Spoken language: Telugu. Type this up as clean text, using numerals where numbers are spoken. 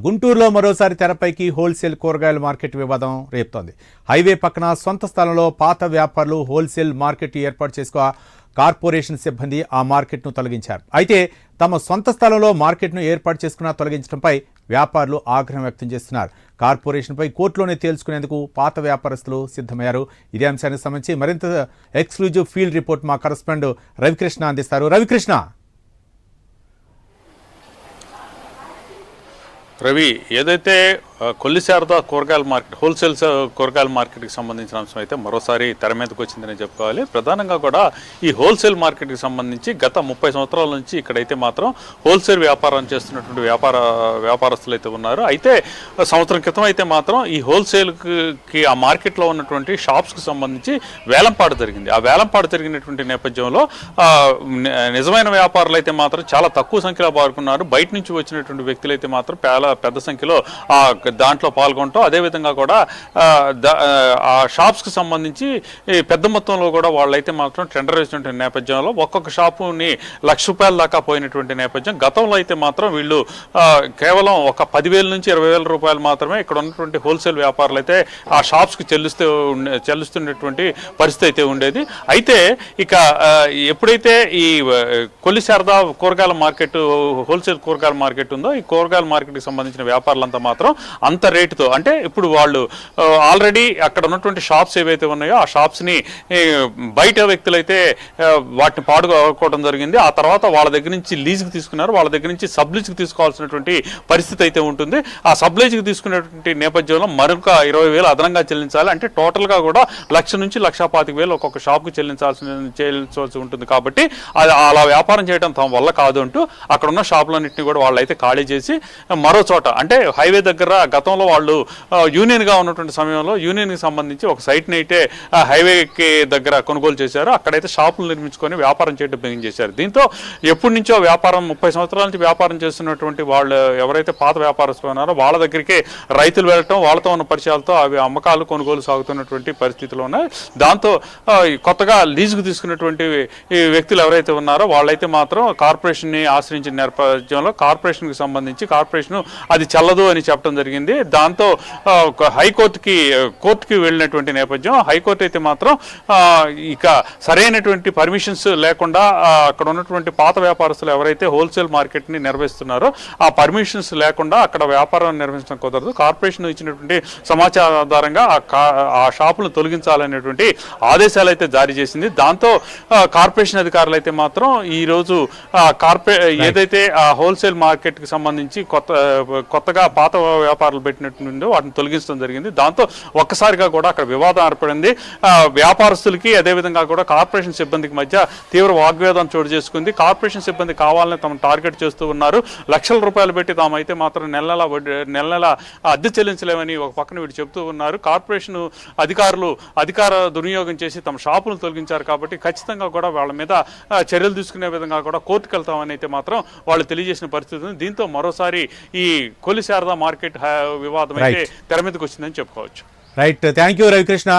గుంటూరులో మరోసారి తెరపైకి హోల్సేల్ కూరగాయల మార్కెట్ వివాదం రేపుతోంది. హైవే పక్కన సొంత స్థలంలో పాత వ్యాపారులు హోల్సేల్ మార్కెట్ ఏర్పాటు చేసుకో కార్పొరేషన్ సిబ్బంది ఆ మార్కెట్ను తొలగించారు. అయితే తమ సొంత స్థలంలో మార్కెట్ను ఏర్పాటు చేసుకున్న తొలగించడంపై వ్యాపారులు ఆగ్రహం వ్యక్తం చేస్తున్నారు. కార్పొరేషన్పై కోర్టులోనే తేల్చుకునేందుకు పాత వ్యాపారస్తులు సిద్ధమయ్యారు. ఇదే అంశానికి సంబంధించి మరింత ఎక్స్క్లూజివ్ ఫీల్డ్ రిపోర్ట్ మా కరెస్పాండెంట్ రవికృష్ణ అందిస్తారు. రవికృష్ణ, రవి, ఏదైతే కొల్లిశారద కూరగాయల మార్కెట్ హోల్సేల్ కూరగాయల మార్కెట్కి సంబంధించిన అంశం అయితే మరోసారి తెర మీదకి వచ్చిందని చెప్పుకోవాలి. ప్రధానంగా కూడా ఈ హోల్సేల్ మార్కెట్కి సంబంధించి గత 30 సంవత్సరాల నుంచి ఇక్కడైతే మాత్రం హోల్సేల్ వ్యాపారం చేస్తున్నటువంటి వ్యాపారస్తులు అయితే ఉన్నారు. అయితే సంవత్సరం క్రితం అయితే మాత్రం ఈ హోల్సేల్కి ఆ మార్కెట్లో ఉన్నటువంటి షాప్స్కి సంబంధించి వేలంపాటు జరిగింది. ఆ వేలంపాటు జరిగినటువంటి నేపథ్యంలో నిజమైన వ్యాపారులు అయితే మాత్రం చాలా తక్కువ సంఖ్యలో పాల్గొన్నారు. బయట నుంచి వచ్చినటువంటి వ్యక్తులు అయితే మాత్రం పెద్ద సంఖ్యలో దాంట్లో పాల్గొనటం, అదేవిధంగా కూడా ఆ షాప్స్కి సంబంధించి పెద్ద మొత్తంలో కూడా వాళ్ళైతే మాత్రం టెండర్ వేసినటువంటి నేపథ్యంలో ఒక్కొక్క షాపుని ₹1,00,000 దాకా పోయినటువంటి నేపథ్యం. గతంలో అయితే మాత్రం వీళ్ళు కేవలం ఒక 10,000 నుంచి 20,000 రూపాయలు మాత్రమే ఇక్కడ ఉన్నటువంటి హోల్సేల్ వ్యాపారులు అయితే ఆ షాప్స్కి చెల్లిస్తున్నటువంటి పరిస్థితి అయితే ఉండేది. అయితే ఇక ఎప్పుడైతే ఈ కొల్లిశారద కూరగాయల మార్కెట్ హోల్సేల్ కూరగాయల మార్కెట్ ఉందో, ఈ కూరగాయల మార్కెట్కి సంబంధించిన వ్యాపారులంతా మాత్రం అంత రేటుతో, అంటే ఇప్పుడు వాళ్ళు ఆల్రెడీ అక్కడ ఉన్నటువంటి షాప్స్ ఏవైతే ఉన్నాయో ఆ షాప్స్ని బయట వ్యక్తులైతే వాటిని పాడుకోవడం జరిగింది. ఆ తర్వాత వాళ్ళ దగ్గర నుంచి లీజుకి తీసుకున్నారు. వాళ్ళ దగ్గర నుంచి సబ్లీజ్కి తీసుకోవాల్సినటువంటి పరిస్థితి అయితే ఉంటుంది. ఆ సబ్లీజ్కి తీసుకునేటువంటి నేపథ్యంలో మరొక 20,000 అదనంగా చెల్లించాలి. అంటే టోటల్గా కూడా 1,00,000 నుంచి 1,25,000 ఒక్కొక్క షాప్కి చెల్లించాల్సి ఉంటుంది. కాబట్టి అది అలా వ్యాపారం చేయడం తమ వల్ల కాదు అంటూ అక్కడ ఉన్న షాపులన్నింటినీ కూడా వాళ్ళైతే ఖాళీ చేసి మరో చోట, అంటే హైవే దగ్గర గతంలో వాళ్ళు యూనియన్గా ఉన్నటువంటి సమయంలో యూనియన్కి సంబంధించి ఒక సైట్ని అయితే హైవేకి దగ్గర కొనుగోలు చేశారు. అక్కడైతే షాపులు నిర్మించుకొని వ్యాపారం చేయడం బిగిన్ చేశారు. దీంతో ఎప్పటి నుంచో వ్యాపారం 30 సంవత్సరాల నుంచి వ్యాపారం చేస్తున్నటువంటి వాళ్ళు ఎవరైతే పాత వ్యాపారస్తులు ఉన్నారో వాళ్ళ దగ్గరికి రైతులు వెళ్ళటం, వాళ్ళతో ఉన్న పరిచయాలతో అవి అమ్మకాలు కొనుగోలు సాగుతున్నటువంటి పరిస్థితులు ఉన్నాయి. దాంతో కొత్తగా లీజుకు తీసుకున్నటువంటి వ్యక్తులు ఎవరైతే ఉన్నారో వాళ్ళైతే మాత్రం కార్పొరేషన్ని ఆశ్రయించిన నేపథ్యంలో కార్పొరేషన్కి సంబంధించి కార్పొరేషన్ అది చల్లదు అని చెప్పడం జరిగింది. దాంతో కోర్టుకి వెళ్ళినటువంటి నేపథ్యం. హైకోర్టు అయితే మాత్రం ఇక సరైనటువంటి పర్మిషన్స్ లేకుండా అక్కడ ఉన్నటువంటి పాత వ్యాపారస్తులు ఎవరైతే హోల్సేల్ మార్కెట్ని నిర్వహిస్తున్నారో ఆ పర్మిషన్స్ లేకుండా అక్కడ వ్యాపారం నిర్వహించడం కుదరదు. కార్పొరేషన్ ఇచ్చినటువంటి సమాచారం ఆధారంగా ఆ షాపులను తొలగించాలనేటువంటి ఆదేశాలు అయితే జారీ చేసింది. దాంతో కార్పొరేషన్ అధికారులు అయితే మాత్రం ఈరోజు ఏదైతే ఆ హోల్సేల్ మార్కెట్కి సంబంధించి కొత్తగా పాత వ్యాపారాలు పెట్టినట్టు వాటిని తొలగించడం జరిగింది. దాంతో ఒక్కసారిగా కూడా అక్కడ వివాదం ఏర్పడింది. వ్యాపారస్తులకి అదేవిధంగా కూడా కార్పొరేషన్ సిబ్బందికి మధ్య తీవ్ర వాగ్వేదం చోటు చేసుకుంది. కార్పొరేషన్ సిబ్బంది కావాలని తమ టార్గెట్ చేస్తూ ఉన్నారు. ₹1,00,000 పెట్టి తామైతే మాత్రం నెల అద్దె చెల్లించలేమని ఒక పక్కన వీడు చెబుతూ ఉన్నారు. కార్పొరేషన్ అధికారులు అధికార దుర్వినియోగం చేసి తమ షాపులను తొలగించారు. కాబట్టి ఖచ్చితంగా కూడా వాళ్ళ మీద చర్యలు తీసుకునే విధంగా కూడా కోర్టుకు వెళ్తామని అయితే మాత్రం వాళ్ళు తెలియజేసిన పరిస్థితి ఉంది. దీంతో మరోసారి ఈ కొల్లిశారద మార్కెట్ వివాదం అయితే తెర మీదకి వచ్చిందని చెప్పుకోవచ్చు. Right, thank you Ravikrishna.